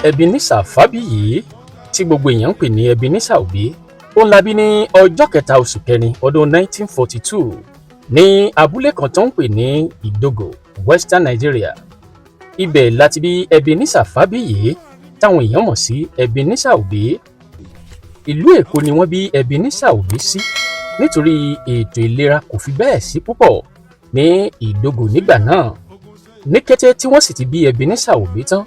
Ebenezer Fábíyì tí gbogbo èèyàn ń pè ní Ebenezer Obey ó ń labí ní ọjọ́ kẹta oṣù kẹrin ọdún 1942 ní abúlé kan tó ń pè ní Idogo, Western Nigeria. Ibẹ̀ láti bí Ebenezer Fábíyì táwọn èèyàn mọ̀ sí Ebenezer Obey. Ìlú Èkó ni wọ́n bí Ebenezer Obey sí nítorí ètò ìlera kò fi bẹ́ẹ̀ sí púpọ̀ ní Idogo nígbà náà. Ní kété tí wọ́n sì ti bí Ebenezer Obey tán,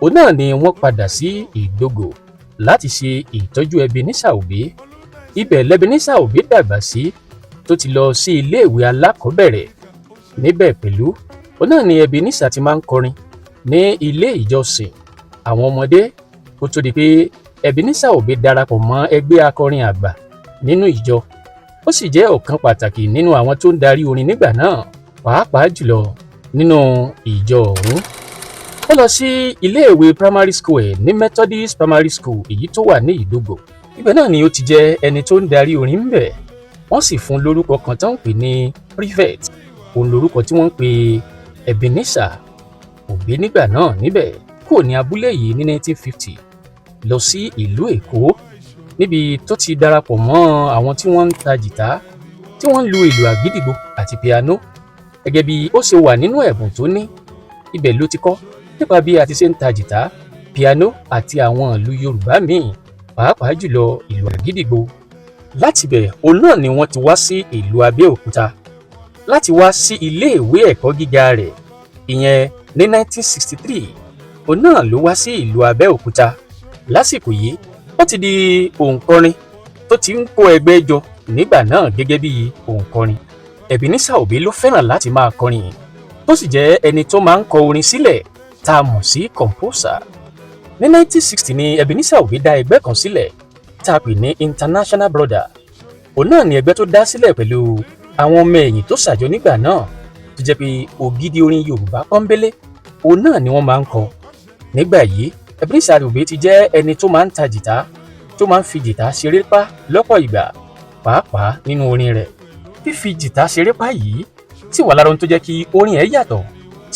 òun náà ni wọ́n padà sí Idogo láti ṣe ìtọ́jú Ebenezer Obey. Ibẹ̀ l'Ebenezer Obey dàgbà sí tó ti lọ sí iléèwé alákọ̀ọ́bẹ̀rẹ̀. Níbẹ̀ pẹ̀lú òun náà ni Ebenezer ti máa ń kọrin ní ilé ìjọsìn àwọn ọmọdé kó tó di pé Ebenezer Obey darapọ̀ mọ́ ẹgbẹ́ akọrin àgbà nínú ìjọ. Ó sì jẹ́ ọ̀kan pàtàkì nínú àwọn tó ń darí orin nígbà náà, pàápàá jùlọ nínú ìjọ ọ̀hún. Ó lọ sí iléèwé primary school ẹ̀ ní Methodist Primary School èyí tó wà ní Idogo. Ibẹ̀ náà ni ó ti jẹ́ ẹni tó ń darí orin ńbẹ̀. Wọ́n sì fún lórúkọ kan tó ń pè ní prefect. Òun lórúkọ tí wọ́n ń pè Ebenezer Obey nígbà náà níbẹ̀. Kúrò ní abúlé yìí ní 1950 lọ sí ìlú Èkó níbi tó ti darapọ̀ mọ́ àwọn tí wọ́n ń ta jìtá tí wọ́n ń lu ìlù àgídìgbo àti piano. Gẹ́gẹ́ bí ó ṣe wà nínú ẹ̀bùn tó ní, ibẹ̀ ló ti kọ́ nípa bí a ti ṣe ń ta jìtá, piano àti àwọn ìlù Yorùbá míì, pàápàá jùlọ ìlù àgídìgbo. Láti bẹ̀ òun náà ni wọ́n ti wá sí ìlú Abẹ́òkúta láti wá sí ilé-ìwé ẹ̀kọ́ gíga rẹ̀. Ìyẹn ní 1963 òun náà ló wá sí ìlú Abẹ́òkúta. Lásìkò yìí ó ti di òǹkọrin tó ti ń kó ẹgbẹ́ jọ nígbà náà gẹ́gẹ́ bí òǹkọrin. Ebenezer Obey ló fẹ́ràn láti máa kọrin tó sì jẹ́ ẹni tó máa ń kọ orin sílẹ̀ tá a mọ̀ sí composer. Ní 1960 ni Ebenezer Obey dá ẹgbẹ́ kan sílẹ̀ tá a pè ní International Brother. Òun náà ni ẹgbẹ́ tó dá sílẹ̀ pẹ̀lú àwọn ọmọ ẹ̀yìn tó ṣàjọ nígbà náà tó jẹ́ pé ògidì orin Yorùbá pọ́nbélé òun náà ni wọ́n máa ń kọ. Nígbà yìí Ebenezer Obey ti jẹ́ ẹni tó máa ń ta jìtá tó máa ń fi jìtá ṣeré pa lọ́pọ̀ ìgbà, pàápàá nínú orin rẹ̀. Fífi jìtá ṣeré pa yìí sì wà lára ohun tó jẹ́ kí orin ẹ̀ yàtọ̀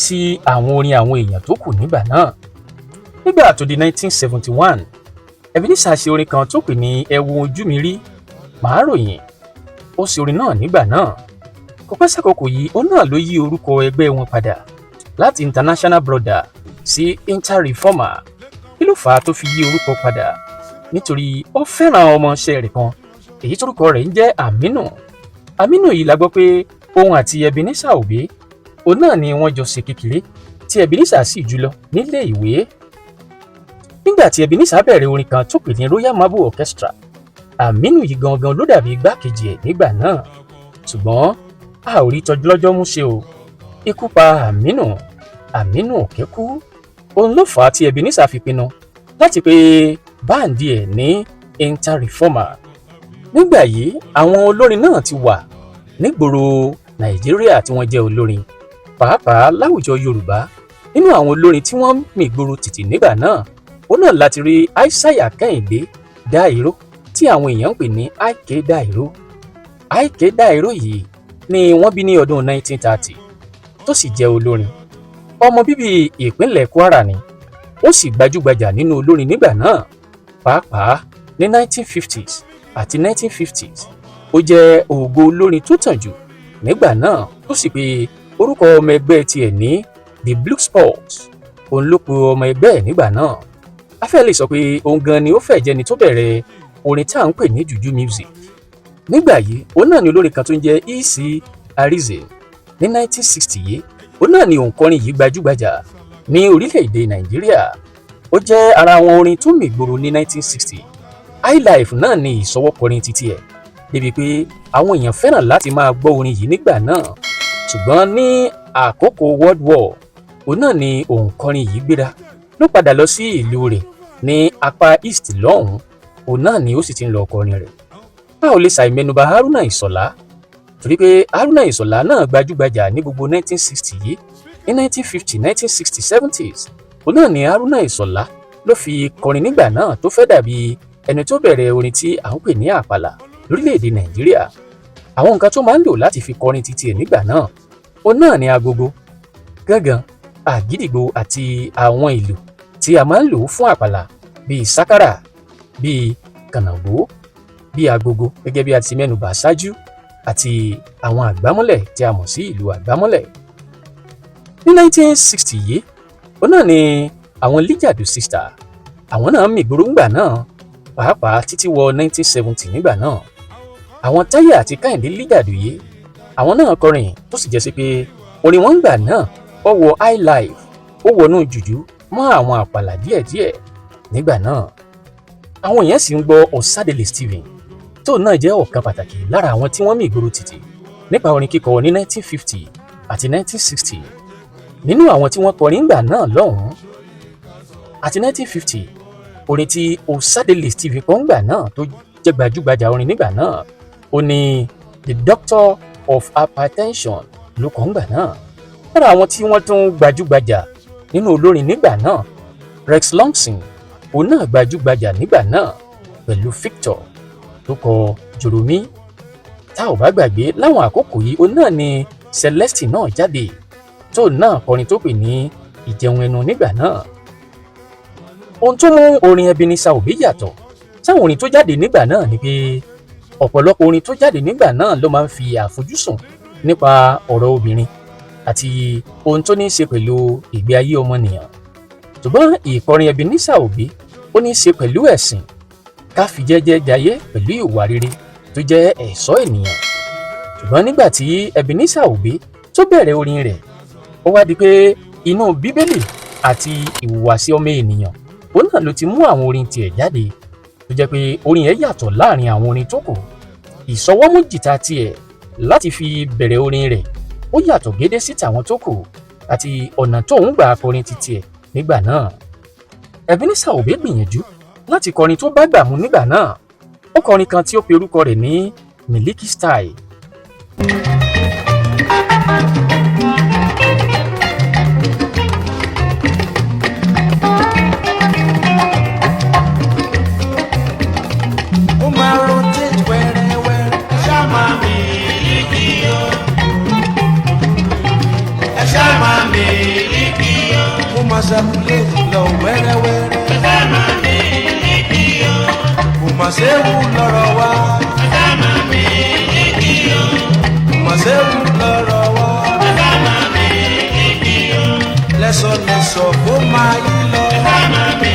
sí àwọn orin àwọn èèyàn tó kù nígbà náà. Nígbà tó di 1971, Ebenezer ṣe orin kan tó pè ní Ẹ wo ojú mi rí, màá ròyìn. Ó ṣe orin náà nígbà náà. Kò pẹ́ sákòókò yìí òun náà ló yí orúkọ ẹgbẹ́ wọn padà láti International Brother sí Inter-Reformer. Kí ló fà á tó fi yí orúkọ padà? Nítorí ó fẹ́ràn ọmọọṣẹ́ rẹ̀ kan èyí tórúkọ rẹ̀ ń jẹ́ Aminu. Aminu yìí la gbọ́ pé òun àti Ebenezer Obey òun náà ni wọ́n jọ ṣe kékeré tí Ebenezer sì jùlọ nílé ìwé. Nígbà tí Ebenezer bẹ̀rẹ̀ orin kan tó pè ní Royal Marble Orchestra, Aminu yìí gangan ló dàbí igbákejì ẹ̀ nígbà náà. Ṣùgbọ́n a ò rí tọ́jú lọ́jọ́ mú ṣe o. Ikú pa Aminu. Aminu òkè kú. Òun ló fà á tí Ebenezer fi pinnu láti pe báǹdì ẹ̀ ní Inter-Reformer. Nígbà yìí àwọn olórin náà ti wà nígboro Nàìjíríà tí wọ́n jẹ́ olórin, pàápàá láwùjọ Yorùbá. Nínú àwọn olórin tí wọ́n mì gboro tìtì nígbà náà, òun náà láti rí Ise Kẹ́hìndé Dáìró tí àwọn èèyàn ń pè ní Ike Dáìró. Ike Dáìró yìí ni wọ́n bí ní ọdún 1930 tó sì jẹ́ olórin. Ọmọ bíbí ìpínlẹ̀ Kwara ni. Ó sì gbajúgbajà nínú olórin nígbà náà, pàápàá ní 1950s àti 1950s. Ó jẹ́ ògo olórin tó tàn jù nígbà náà tó sì pé orúkọ ọmọ ẹgbẹ́ tiẹ̀ ní The Blue Spots. Òun ló pe ọmọ ẹgbẹ́ ẹ̀ nígbà náà. A fẹ́ lè sọ pé òun gan ni ó fẹ́ jẹ́ni tó bẹ̀rẹ̀ orin tí à ń pè ní juju music. Nígbà yìí òun náà ni olórin kan tó ń jẹ́ Ise Orin. Ní 1960 yìí òun náà ni òǹkọrin yìí gbajúgbajà ní orílẹ̀-èdè Nàìjíríà. Ó jẹ́ ara àwọn orin tó mì gboro ní 1960. Highlife náà ni ìsọwọ́kọrin títí ẹ̀ débi pé àwọn èèyàn fẹ́ràn láti máa gbọ́ orin yìí nígbà náà. Ṣùgbọ́n ní àkókò World War òun náà ni òǹkọrin yìí gbéra ló padà lọ sí ìlú rẹ̀ ní apá East lọ́hùn-ún. Òun náà ni ó sì ti ń lọ kọrin rẹ̀. A ò lè ṣàì mẹ́nubà Haruna Ìṣọ̀lá torí pé Haruna Ìṣọ̀lá náà gbajúgbajà ní gbogbo 1960 yìí. Ní 1950, 1960, 70s òun náà ni Haruna Ìṣọ̀lá ló fi kọrin nígbà náà tó fẹ́ dàbí ẹni tó bẹ̀rẹ̀ orin tí à ń pè ní àpàlà lórílẹ̀‐èdè Nàìjíríà. Àwọn nǹkan tó máa ń lò láti fi kọrin títí ẹ̀ nígbà náà òun náà ni agogo, gángan, àgídìgbo àti àwọn ìlù tí a máa ń lò fún àpàlà bíi sákárà, bíi kànàgbó, bíi agogo gẹ́gẹ́ bí a ti mẹ́nubà ṣáájú àti àwọn àgbámọ́lẹ̀ tí a mọ̀ sí ìlù àgbámọ́lẹ̀. Ní 1960 yìí òun náà ni àwọn Lijadu Sister àwọn náà mìgboro ńgbà náà, pàápàá títí wọ 1970 nígbà náà. Àwọn Táyé àti Kẹ́hìndé Lijadu yìí àwọn náà kọrin tó sì jẹ́ sí pé orin wọn gbà náà ó wọ high life, ó wọnú jùjú mọ́ àwọn àpàlà díẹ̀díẹ̀ nígbà náà. Àwọn èèyàn sì ń gbọ́ Ọ̀sádélé Stephen tó náà jẹ́ ọ̀kan pàtàkì lára àwọn tí wọ́n mì ìgboro tìtì nípa orin kíkọ ní 1950 àti 1960. Nínú àwọn tí wọ́n kọrin gbà náà lọ́hùn-ún àti 1950, orin tí Ọ̀sádélé Stephen kọ ńgbà náà tó jẹ́ gbajúgbajà orin nígbà náà ó ní The Doctor of Hypertension ló kọ ńgbà náà. Lára àwọn tí wọ́n tún gbajúgbajà nínú olórin nígbà náà, Rex Longson òun náà gbajúgbajà nígbà náà pẹ̀lú Victor tó kọ Joromi. Tá ò bá gbàgbé láwọn àkókò yìí òun náà ni Celeste náà jáde tó náà kọrin tó pè ní Ìjẹun Ẹnu nígbà náà. Ohun tó mú orin Ebenezer Obey yàtọ̀ sáwọn orin tó jáde nígbà náà ni pé ọ̀pọ̀lọpọ̀ orin tó jáde nígbà náà ló máa ń fi àfojúsùn nípa ọ̀rọ̀ obìnrin àti ohun tó ní í ṣe pẹ̀lú ìgbé ayé ọmọnìyàn. Ṣùgbọ́n ìkọrin Ebenezer Obey ó ní í ṣe pẹ̀lú ẹ̀sìn, ká fi jẹ́jẹ́ jayé pẹ̀lú ìwà rere tó jẹ́ ẹ̀ṣọ́ ènìyàn. Ṣùgbọ́n nígbà tí Ebenezer Obey tó bẹ̀rẹ̀ orin rẹ̀ ó wá di pé inú Bíbélì àti ìhùwàsí ọmọ ènìyàn òun náà ló ti mú àwọn orin tiẹ̀ jáde tó jẹ́ pé orin yẹn yàtọ̀ láàrin àwọn orin tó kù. Ìsọwọ́mú jìtá tiẹ̀ láti fi bẹ̀rẹ̀ orin rẹ̀ ó yàtọ̀ gédé sí tàwọn tó kù àti ọ̀nà tó ń gbà kọrin títí ẹ̀ nígbà náà. Ebenezer Obey gbìyànjú láti kọrin tó bá gbà mú nígbà náà. Ó kọrin kan tí ó pe orúkọ rẹ̀ ní Miliki Style. Circulate lọ wẹ́rẹ́wẹ́rẹ́. Ẹ̀fẹ́ máa mi lékì o. Kò mà séwu lọ́rọ̀ wa. Ẹ̀fẹ́ máa mi lékì o. Kò mà séwu lọ́rọ̀ wa. Ẹ̀fẹ́ máa mi lékì o. Lẹ́sọ̀lẹ́sọ̀ kó máa yí lọ. Ẹ̀fẹ́ máa mi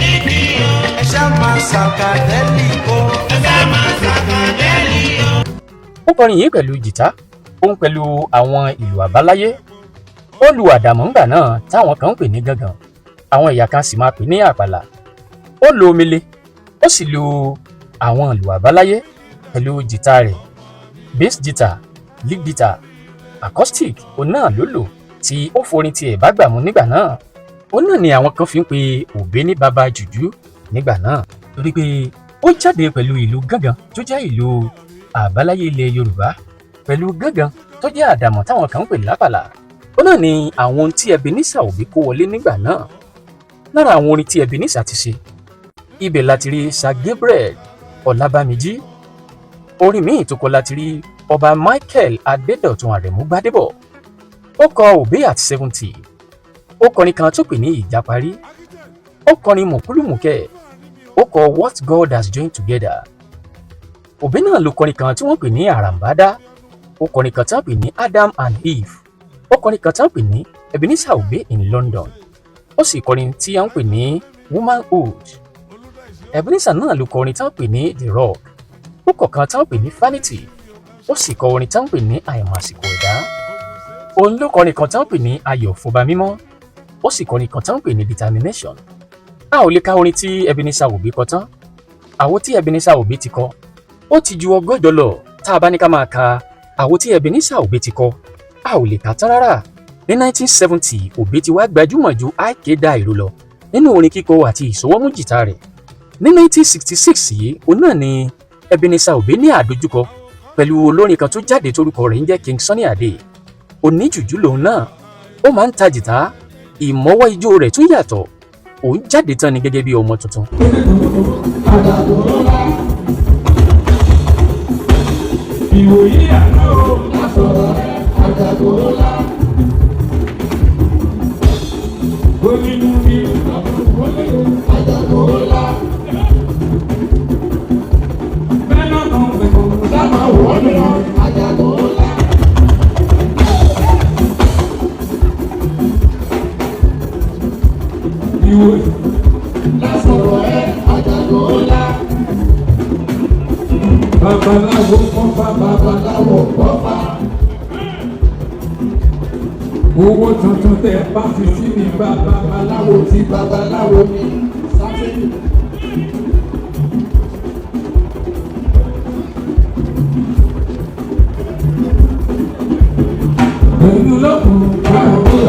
lékì o. Ẹ̀ṣá máa ṣàkàdẹ́lì o. Ẹ̀fẹ́ máa ṣàkàdẹ́lì o. Ó kọrin yìí pẹ̀lú jìtá, ó ń pẹ̀lú àwọn ìlù àbáláyé. Ó lu àdàmọ̀ ńgbà náà táwọn kan ń pè ní gángan, àwọn ẹ̀yà kan sì máa pè ní àpàlà. Ó lu omele, ó sì lu àwọn ìlù àbáláyé pẹ̀lú jìtá rẹ̀, bass guitar, lead guitar, acoustic òun náà ló lò tí ó forin tiẹ̀ bá gbà mú nígbà náà. Òun náà ni àwọn kan fi ń pe Obey ní baba jùjú nígbà náà torí pé ó jáde pẹ̀lú ìlù gángan tó jẹ́ ìlù àbáláyé ilẹ̀ Yorùbá pẹ̀lú gángan tó jẹ́ àdàmọ̀ táwọn kan ń pè lápàlà. Ó náà ni àwọn ohun tí Ebenezer Obey kó wọlé nígbà náà. Lára àwọn orin tí Ebenezer ti ṣe, ibẹ̀ láti rí Sir Gabriel Ọlábàmíjí. Orin míì tó kọ láti rí Ọba Michael Adédọ̀tun Àrẹ̀mú Gbádébọ̀. Ó kọ Obey at 70. Ó kọrin kan tó pè ní Ìjáparí. Ó kọrin Mọ̀kúlùmùkẹ́. Ó kọ What God Has Joined Together. Obey náà ló kọrin kan tí wọ́n pè ní Àràmbádá. Ó kọrin kan tí wọ́n pè ní Adam and Eve. Ó kọrin kan tí wọ́n pè ní Ebenezer Obey in London. Ó sì kọrin tí wọ́n pè ní Womanhood. Ebenezer náà ló kọrin tí wọ́n pè ní The Rock. Ó kọ kan tí wọ́n pè ní Vanity. Ó sì kọ orin tí wọ́n pè ní Àìmàsìkò Ẹ̀dá. Òun ló kọrin kan tí wọ́n pè ní Ayọ̀ Fọba Mímọ́. Ó sì kọrin kan tí wọ́n pè ní Determination. A ò lè ka orin tí Ebenezer Obey kọ tán. Àwo tí Ebenezer Obey ti kọ ó ti ju 100 lọ. Tá a bá ní ká máa ka àwo tí Ebenezer Obey ti kọ, a ò lè kà tán rárá. Ní 1970, Obey ti wá gbajúmọ̀ ju Ike Dairo lọ nínú orin kíkọ àti ìsọwọ́mú jìtá rẹ̀. Ní 1966 yìí, òun náà ni Ebenezer Obey ní àdójúkọ pẹ̀lú olórin kan tó jáde torúkọ rẹ̀ ń jẹ́ King Sunny Adé. Oníjùjú lòun náà, ó máa ń ta jìtá, ìmọ̀wọ́ ijó rẹ̀ tún yàtọ̀. òun jáde tán ni gẹ́gẹ́ bí ọmọ tuntun. ìwòyí àná o lásọ̀rọ̀ rẹ̀ àjàgbóró lá. onínú ní àjàgbóró lá. bẹ́ẹ̀ náà kan fẹ̀kọ̀ sábà wọ́n ní àjàgbóró lá. ìwòyí lásọ̀rọ̀ rẹ̀ àjàgbóró lá. babaláwo kọ́fà babaláwo kọ́fà. owó tuntun tẹ bá fi sí ní babaláwo tí babaláwo ní sáfẹ́. pẹ̀lú lọ́kùn káàkiri.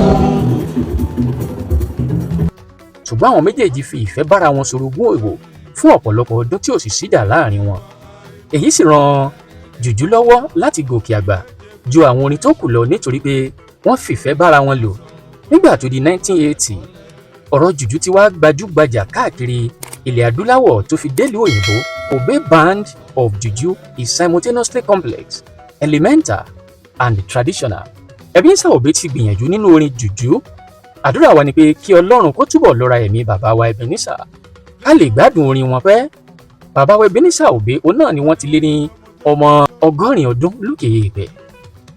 ṣùgbọ́n àwọn méjèèjì fi ìfẹ́ bára wọn sorogún òwò fún ọ̀pọ̀lọpọ̀ ọdún tí ò sì síjà láàrin wọn. èyí sì ran jùjú lọ́wọ́ láti gòkè àgbà ju àwọn orin tó kù lọ nítorí pé wọ́n fìfẹ́ bára wọn lò. nígbà tó di 1980 ọ̀rọ̀ jùjú ti wá gbajúgbajà káàkiri ilẹ̀ adúláwọ̀ tó fi délùú òyìnbó. Obey band of juju is simultaneously complex, elemental and traditional. Ebenezer Obey ti gbìyànjú nínú orin jùjú. àdúrà wa ni pé kí Ọlọ́run kó túbọ̀ lọ́ra ẹ̀mí bàbá wa Ebenezer ká lè gbádùn orin wọn pẹ́. bàbá wa Ebenezer Obey òun náà ni wọ́n ti lé ní ọmọ 100 ọdún lókè èèpẹ̀.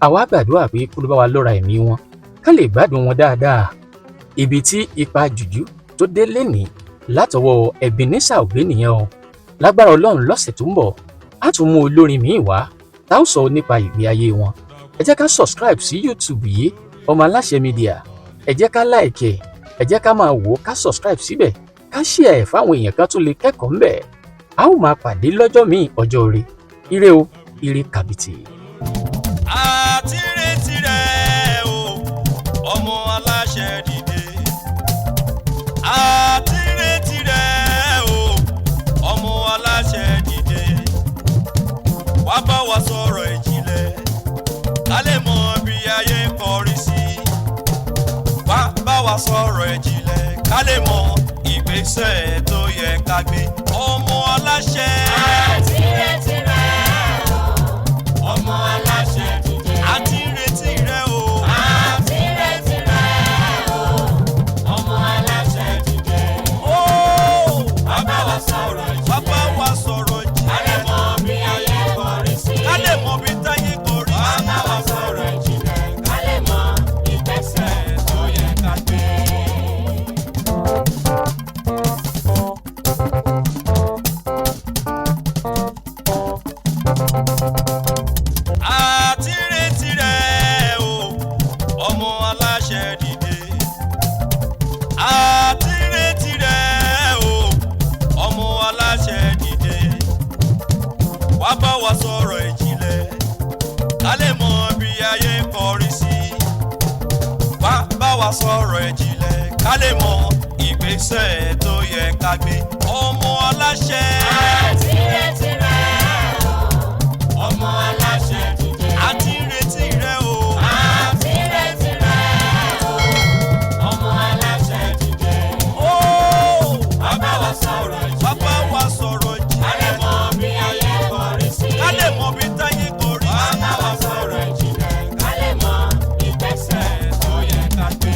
àwa gbàdúrà pé kó ló bá wa lọ́ra ẹ̀mí wọn ká lè gbádùn wọn dáadáa. ibi tí ipa jùjú tó dé lénìí látọwọ́ Ebenezer Obey nìyẹn o. lágbára Ọlọ́run lọ́sẹ̀ tó ń bọ̀ á tún mú olórin míì wá tá ó sọ nípa ìgbé ayé wọn. ẹ jẹ́ ká subscribe sí YouTube yìí Ọmọ Aláṣẹ Media. ẹ jẹ́ ká like ẹ jẹ́ ká máa wò ó ká subscribe síbẹ̀ ká share ẹ̀ fáwọn èèyàn kan tún lè kẹ́kọ̀ọ́ ńbẹ̀. a ó máa pàdé lọ́jọ́ míì ọjọ́ ire. ire o, ire kàbìtì. àtìrètí rẹ̀ o ọmọ aláṣẹ dìde. àtìrètí rẹ̀ o ọmọ aláṣẹ dìde. wá bá wa sọ̀rọ̀ ìjìnlẹ̀ ká lè mọ bí ayé ń kọrí sí. wá bá wa sọ̀rọ̀ ìjìnlẹ̀ ká lè mọ ìgbésẹ̀ tó yẹ ká gbé. ọmọ aláṣẹ. àtìrètí rẹ̀ o ọmọ aláṣẹ dìde. àtìrètí rẹ̀ o. àtìrètí rẹ̀ o ọmọ aláṣẹ dìde. ó wá bá wa sọ̀rọ̀ wá bá ìjìnlẹ̀ wa sọ̀rọ̀ ká lè ìjìnlẹ̀ mọ bí ayé kọrí sí. ká lè mọ bí táyé kọrí wá sí. bá wa sọ̀rọ̀ ìjìnlẹ̀ ká lè mọ ìgbésẹ̀ tó yẹ ká gbé. àtìrètí rẹ̀ o ọmọ aláṣẹ dìde. àtìrètí rẹ̀ o ọmọ aláṣẹ dìde. wá bá wa sọ̀rọ̀ ìjìnlẹ̀ ká lè mọ bí ayé ń kọrí sí. wá bá wa sọ̀rọ̀ ìjìnlẹ̀ ká lè mọ ìgbésẹ̀ tó yẹ ká gbé. ọmọ aláṣẹ. àtìrètí rẹ̀ o ọmọ aláṣẹ dìde. àtìrètí rẹ̀ o. àtìrètí rẹ̀ o ọmọ aláṣẹ dìde. ó wá bá wa sọ̀rọ̀ wá bá ìjìnlẹ̀ wa sọ̀rọ̀ ká lè ìjìnlẹ̀ mọ bí ayé kọrí sí. ká lè mọ bí táyé kọrí wá sí. bá wa sọ̀rọ̀ ìjìnlẹ̀ ká lè mọ ìgbésẹ̀ tó yẹ ká gbé.